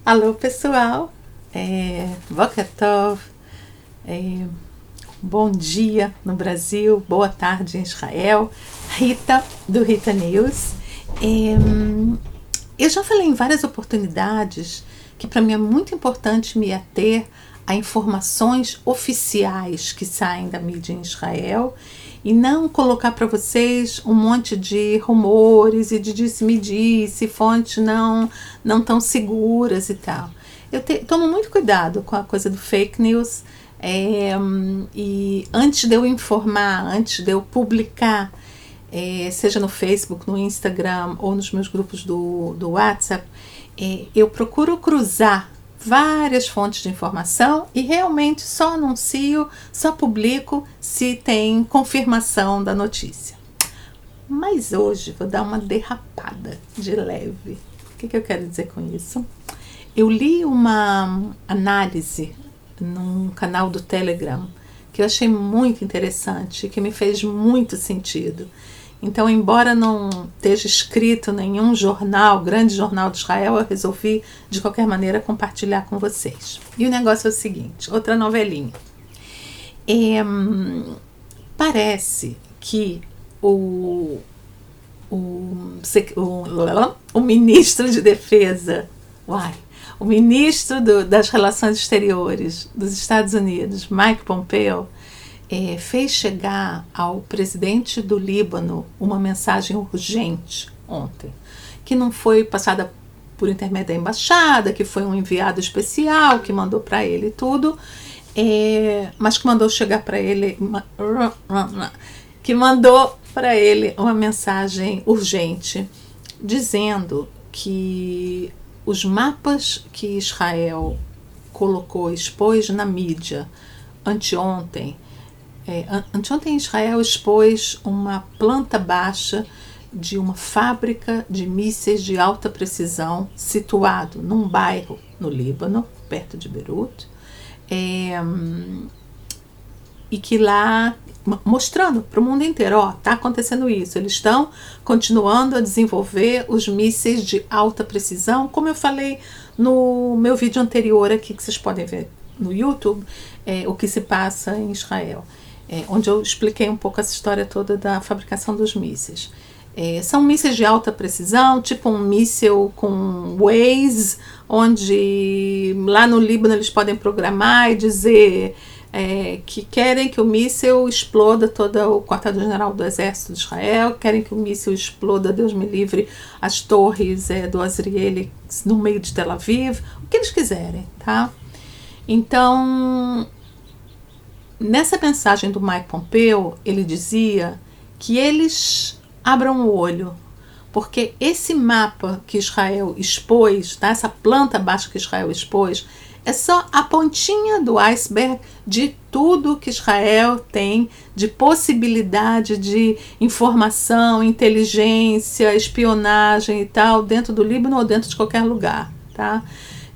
Alô pessoal, Boker Tov, bom dia no Brasil, boa tarde em Israel, Rita do Rita News. Eu já falei em várias oportunidades que para mim é muito importante me ater a informações oficiais que saem da mídia em Israel e não colocar para vocês um monte de rumores e de disse-me-disse, fontes não tão seguras e tal. Eu tomo muito cuidado com a coisa do fake news, e antes de eu informar, antes de eu publicar, seja no Facebook, no Instagram ou nos meus grupos do WhatsApp, eu procuro cruzar várias fontes de informação e realmente só anuncio, só publico se tem confirmação da notícia. Mas hoje vou dar uma derrapada de leve. O que eu quero dizer com isso? Eu li uma análise num canal do Telegram que eu achei muito interessante, que me fez muito sentido. Então, embora não esteja escrito em nenhum jornal, grande jornal de Israel, eu resolvi, de qualquer maneira, compartilhar com vocês. E o negócio é o seguinte, outra novelinha. Parece que o ministro de Defesa, o ministro das Relações Exteriores dos Estados Unidos, Mike Pompeo, fez chegar ao presidente do Líbano uma mensagem urgente ontem, que não foi passada por intermédio da embaixada, que foi um enviado especial que mandou para ele tudo, mas que mandou chegar para ele, uma mensagem urgente, dizendo que os mapas que Israel expôs na mídia anteontem Israel expôs uma planta baixa de uma fábrica de mísseis de alta precisão situado num bairro no Líbano, perto de Beirute, e que lá, mostrando para o mundo inteiro, está acontecendo isso, eles estão continuando a desenvolver os mísseis de alta precisão, como eu falei no meu vídeo anterior aqui, que vocês podem ver no YouTube, o que se passa em Israel. Onde eu expliquei um pouco essa história toda da fabricação dos mísseis. São mísseis de alta precisão, tipo um míssil com Waze, onde lá no Líbano eles podem programar e dizer que querem que o míssil exploda todo o quartel-general do Exército de Israel, querem que o míssil exploda, Deus me livre, as torres do Azrieli no meio de Tel Aviv, o que eles quiserem, tá? Então, nessa mensagem do Mike Pompeo, ele dizia que eles abram o olho, porque esse mapa que Israel expôs, tá? Essa planta baixa que Israel expôs, é só a pontinha do iceberg de tudo que Israel tem de possibilidade de informação, inteligência, espionagem e tal, dentro do Líbano ou dentro de qualquer lugar, tá?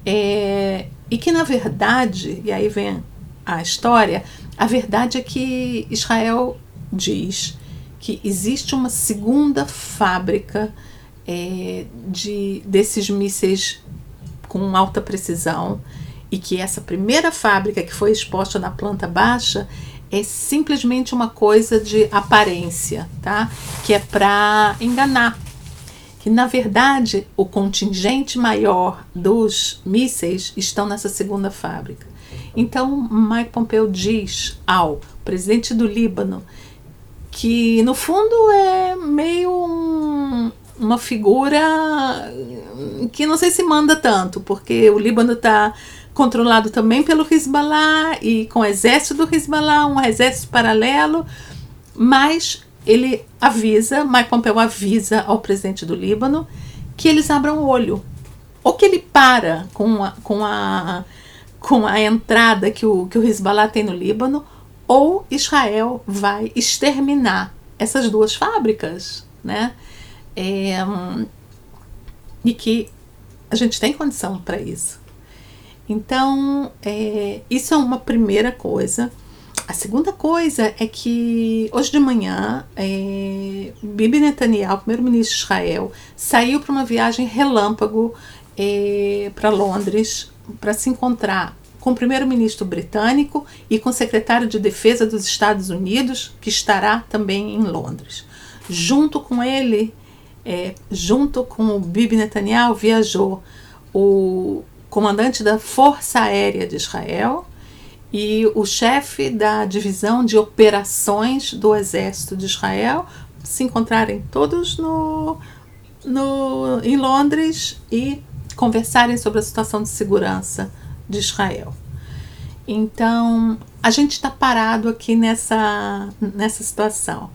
E que, na verdade, e aí vem a história, a verdade é que Israel diz que existe uma segunda fábrica desses mísseis com alta precisão e que essa primeira fábrica que foi exposta na planta baixa é simplesmente uma coisa de aparência, tá? Que é para enganar. Que, na verdade, o contingente maior dos mísseis estão nessa segunda fábrica. Então, Mike Pompeo diz ao presidente do Líbano que, no fundo, é meio uma figura que não sei se manda tanto, porque o Líbano está controlado também pelo Hezbollah e com o exército do Hezbollah, um exército paralelo, mas Mike Pompeo avisa ao presidente do Líbano que eles abram o olho, ou que ele para com a entrada que o Hezbollah tem no Líbano, ou Israel vai exterminar essas duas fábricas, né? E que a gente tem condição para isso. Então, isso é uma primeira coisa. A segunda coisa é que hoje de manhã Bibi Netanyahu, primeiro-ministro de Israel, saiu para uma viagem relâmpago para Londres para se encontrar com o primeiro-ministro britânico e com o secretário de Defesa dos Estados Unidos, que estará também em Londres. Junto com ele, junto com o Bibi Netanyahu, viajou o comandante da Força Aérea de Israel e o chefe da divisão de operações do Exército de Israel, se encontrarem todos em Londres e conversarem sobre a situação de segurança de Israel. Então, a gente está parado aqui nessa situação.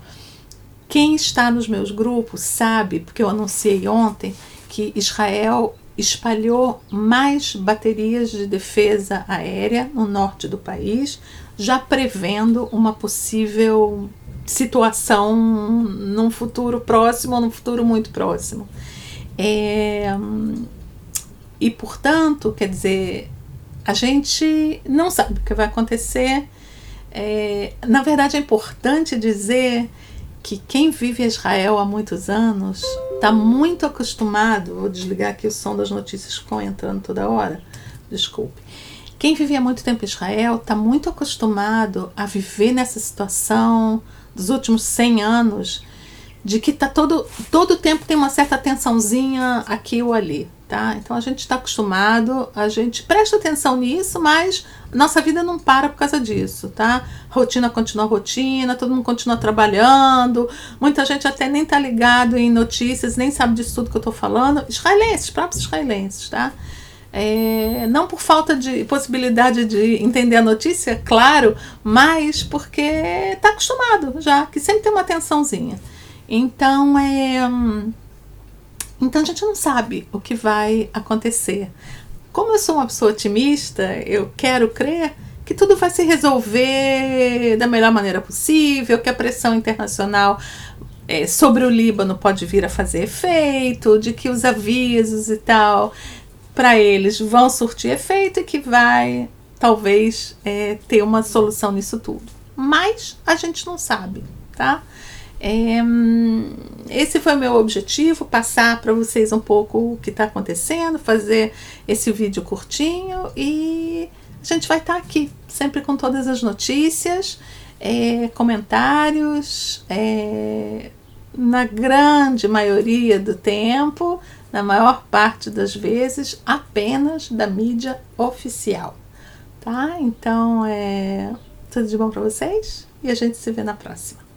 Quem está nos meus grupos sabe, porque eu anunciei ontem, que Israel espalhou mais baterias de defesa aérea no norte do país, já prevendo uma possível situação num futuro próximo ou num futuro muito próximo. E, portanto, quer dizer, a gente não sabe o que vai acontecer. Na verdade, é importante dizer que quem vive em Israel há muitos anos está muito acostumado. Vou desligar aqui o som das notícias que ficam entrando toda hora, desculpe. Quem vive há muito tempo em Israel está muito acostumado a viver nessa situação dos últimos 100 anos, de que tá todo tempo tem uma certa tensãozinha aqui ou ali, tá? Então a gente está acostumado, a gente presta atenção nisso, mas nossa vida não para por causa disso, tá? Rotina continua rotina, todo mundo continua trabalhando, muita gente até nem tá ligado em notícias, nem sabe disso tudo que eu tô falando. Israelenses, próprios israelenses, tá? Não por falta de possibilidade de entender a notícia, claro, mas porque tá acostumado já, que sempre tem uma tensãozinha. Então, então a gente não sabe o que vai acontecer. Como eu sou uma pessoa otimista, eu quero crer que tudo vai se resolver da melhor maneira possível, que a pressão internacional sobre o Líbano pode vir a fazer efeito, de que os avisos e tal para eles vão surtir efeito e que vai talvez ter uma solução nisso tudo. Mas a gente não sabe, tá? Esse foi o meu objetivo, passar para vocês um pouco o que está acontecendo, fazer esse vídeo curtinho, e a gente vai estar aqui sempre com todas as notícias, comentários, na grande maioria do tempo, na maior parte das vezes, apenas da mídia oficial, tá? Então, tudo de bom para vocês e a gente se vê na próxima.